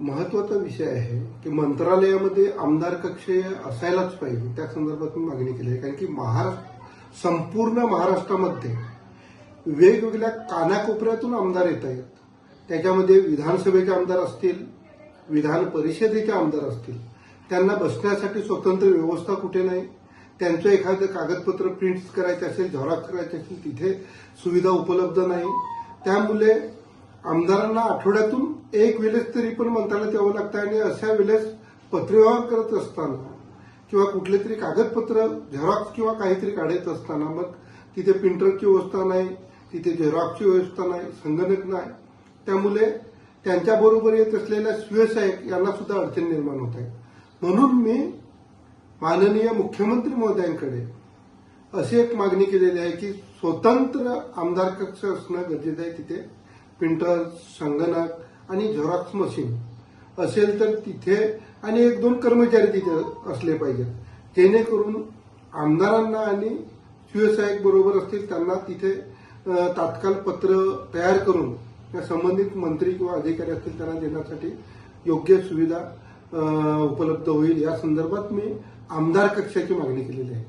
महत्त्वाचा विषय आहे की मंत्रालयामध्ये आमदार कक्ष असायलाच पाहिजे, त्या संदर्भात मी मागणी केली आहे. कारण की संपूर्ण महाराष्ट्रामध्ये वेगवेगळ्या कानाकोपऱ्यातून आमदार येत आहेत. त्याच्यामध्ये विधानसभेचे आमदार असतील, विधान परिषदेचे आमदार असतील, त्यांना बसण्यासाठी स्वतंत्र व्यवस्था कुठे नाही. त्यांचं एखादं कागदपत्र प्रिंट करायचं असेल, झेरॉक्स करायचे असेल, तिथे सुविधा उपलब्ध नाही. त्यामुळे आमदारांना आठवड्यातून एक वेळेस तरी पण मंत्रालयात यावं लागतं आणि अशा वेळेस पत्रव्यवहार करत असताना किंवा कुठले तरी कागदपत्र झेरॉक्स किंवा काहीतरी काढायचं असताना मग तिथे प्रिंटरची व्यवस्था नाही, तिथे झेरॉक्सची व्यवस्था नाही, संगणक नाही. त्यामुळे त्यांच्याबरोबर येत असलेल्या व्यावसायिक यांना सुद्धा अडचण निर्माण होत आहे. म्हणून मी माननीय मुख्यमंत्री महोदयांकडे अशी एक मागणी केलेली आहे की स्वतंत्र आमदार कक्ष असणं गरजेचं आहे. तिथे प्रिंटर, संगणक आणि झेरॉक्स मशीन असेल तर तिथे आणि 1-2 कर्मचारी तिथे असले पाहिजेत, जेणेकरून आमदारांना आणि व्यावसायिक बरोबर असतील त्यांना तिथे तात्काळ पत्र तयार करून संबंधित मंत्री किंवा अधिकारी असतील त्यांना देण्यासाठी योग्य सुविधा उपलब्ध होईल. या संदर्भात मी आमदार कक्षाची मागणी केलेली आहे.